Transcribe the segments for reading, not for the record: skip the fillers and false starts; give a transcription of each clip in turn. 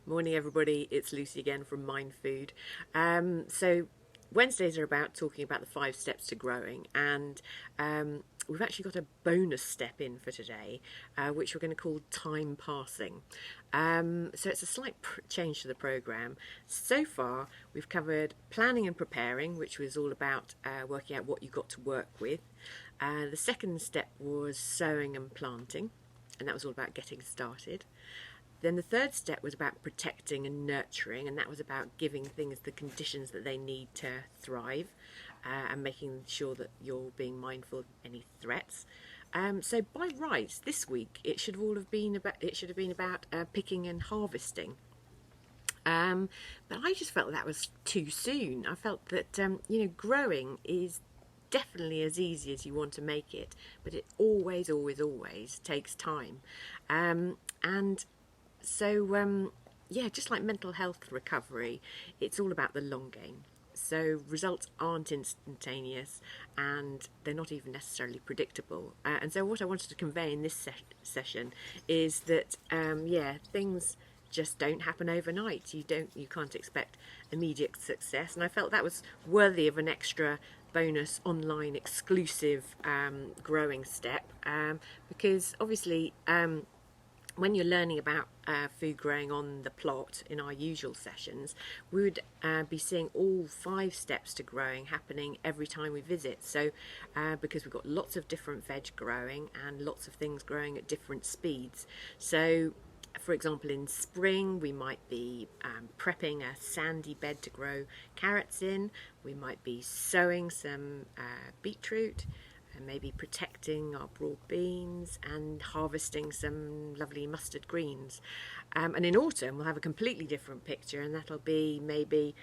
Morning, everybody. It's Lucy again from Mind Food. So Wednesdays are about talking about the 5 steps to growing, and we've actually got a bonus step in for today, which we're going to call time passing. So it's a slight change to the program. So far, we've covered planning and preparing, which was all about working out what you got to work with. The second step was sowing and planting, and that was all about getting started. Then the third step was about protecting and nurturing, and that was about giving things the conditions that they need to thrive, and making sure that you're being mindful of any threats. So by rights, this week it should have been about picking and harvesting. But I just felt that was too soon. I felt that growing is definitely as easy as you want to make it, but it always takes time. And so, yeah, just like mental health recovery, it's all about the long game. So results aren't instantaneous, and they're not even necessarily predictable. And so what I wanted to convey in this session is that, yeah, things just don't happen overnight. You can't expect immediate success. And I felt that was worthy of an extra bonus online exclusive growing step, because obviously when you're learning about food growing on the plot in our usual sessions, we would be seeing all 5 steps to growing happening every time we visit. So because we've got lots of different veg growing and lots of things growing at different speeds. So for example, in spring we might be prepping a sandy bed to grow carrots in. We might be sowing some beetroot, and maybe protecting our broad beans and harvesting some lovely mustard greens. And in autumn we'll have a completely different picture, and that'll be maybe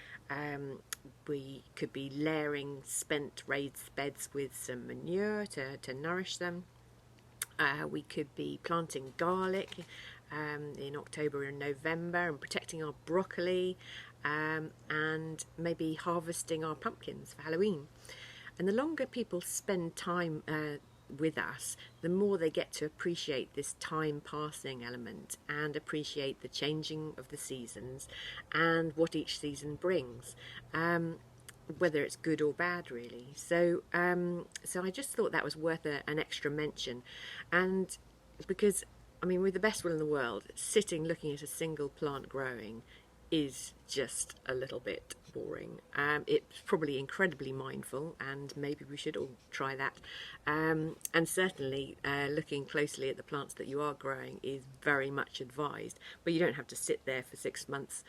we could be layering spent raised beds with some manure to nourish them. We could be planting garlic in October and November and protecting our broccoli, and maybe harvesting our pumpkins for Halloween. And the longer people spend time with us, the more they get to appreciate this time passing element and appreciate the changing of the seasons and what each season brings, whether it's good or bad, really. So I just thought that was worth an extra mention. And because, I mean, with the best will in the world, sitting looking at a single plant growing is just a little bit boring. It's probably incredibly mindful, and maybe we should all try that. And certainly looking closely at the plants that you are growing is very much advised, but you don't have to sit there for 6 months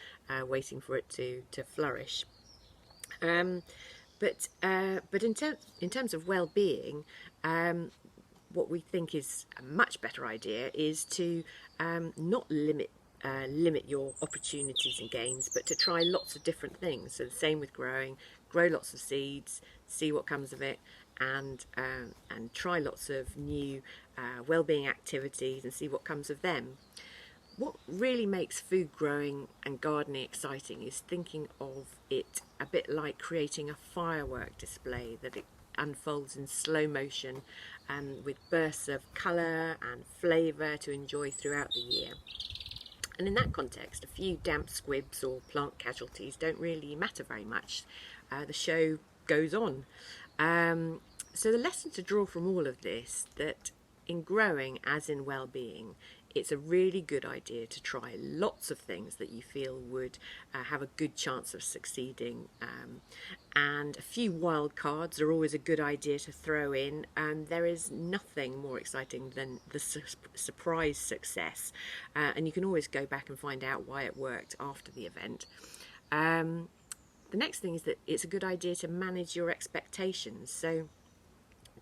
waiting for it to flourish. But in terms of well-being, what we think is a much better idea is to not limit your opportunities and gains, but to try lots of different things. So the same with growing, grow lots of seeds, see what comes of it, and try lots of new well-being activities and see what comes of them. What really makes food growing and gardening exciting is thinking of it a bit like creating a firework display that it unfolds in slow motion, with bursts of colour and flavour to enjoy throughout the year. And in that context, a few damp squibs or plant casualties don't really matter very much. The show goes on. So the lesson to draw from all of this, that in growing as in well-being, it's a really good idea to try lots of things that you feel would have a good chance of succeeding. And a few wild cards are always a good idea to throw in. And there is nothing more exciting than the surprise success. And you can always go back and find out why it worked after the event. The next thing is that it's a good idea to manage your expectations. So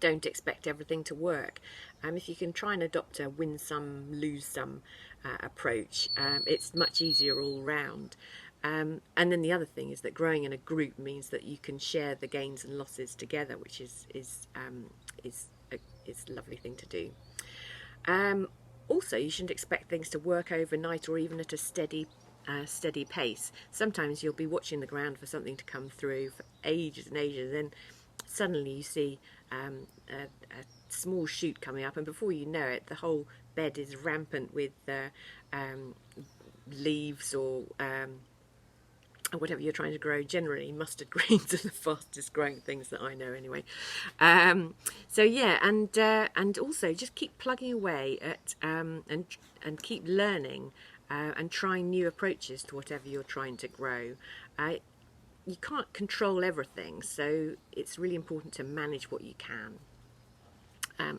don't expect everything to work. If you can try and adopt a win some, lose some approach, it's much easier all round. And then the other thing is that growing in a group means that you can share the gains and losses together, which is a lovely thing to do. Also, you shouldn't expect things to work overnight or even at a steady pace. Sometimes you'll be watching the ground for something to come through for ages and ages, and suddenly you see a small shoot coming up, and before you know it, the whole bed is rampant with leaves or whatever you're trying to grow. Generally, mustard greens are the fastest growing things that I know, anyway. So yeah, and also just keep plugging away at and keep learning and trying new approaches to whatever you're trying to grow. You can't control everything, so it's really important to manage what you can.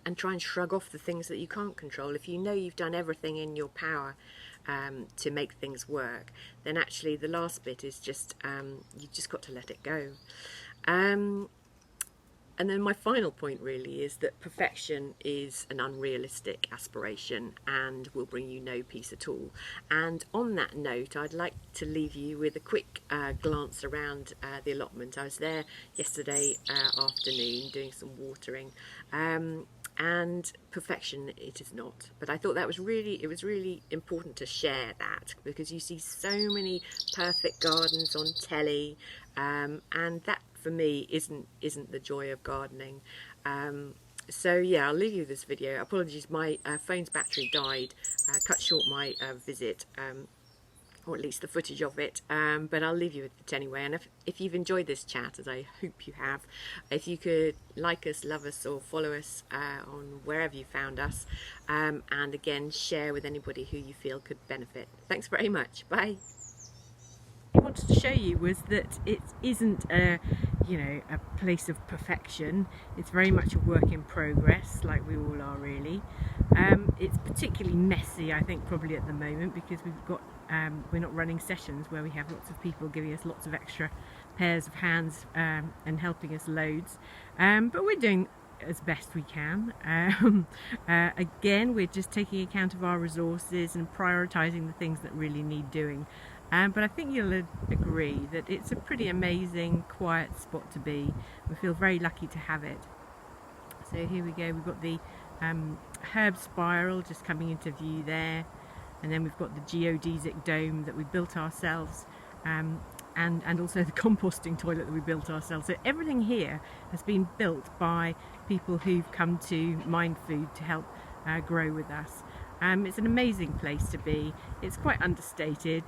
And try and shrug off the things that you can't control. If you know you've done everything in your power to make things work, then actually the last bit is just you've just got to let it go. And then my final point really is that perfection is an unrealistic aspiration and will bring you no peace at all. And on that note, I'd like to leave you with a quick glance around the allotment. I was there yesterday afternoon doing some watering. And perfection it is not, but I thought it was really important to share that, because you see so many perfect gardens on telly, and that for me isn't the joy of gardening. So yeah, I'll leave you with this video. Apologies, my phone's battery died, cut short my visit, or at least the footage of it, but I'll leave you with it anyway. And if you've enjoyed this chat, as I hope you have, if you could like us, love us, or follow us on wherever you found us, and again share with anybody who you feel could benefit. Thanks very much. Bye. What I wanted to show you was that it isn't a place of perfection. It's very much a work in progress, like we all are really. It's particularly messy, I think, probably at the moment, because we're not running sessions where we have lots of people giving us lots of extra pairs of hands and helping us loads, but we're doing as best we can. Again, we're just taking account of our resources and prioritising the things that really need doing. But I think you'll agree that it's a pretty amazing, quiet spot to be. We feel very lucky to have it. So here we go, we've got the herb spiral just coming into view there, and then we've got the geodesic dome that we built ourselves, and also the composting toilet that we built ourselves. So everything here has been built by people who've come to Mind Food to help grow with us. It's an amazing place to be. It's quite understated.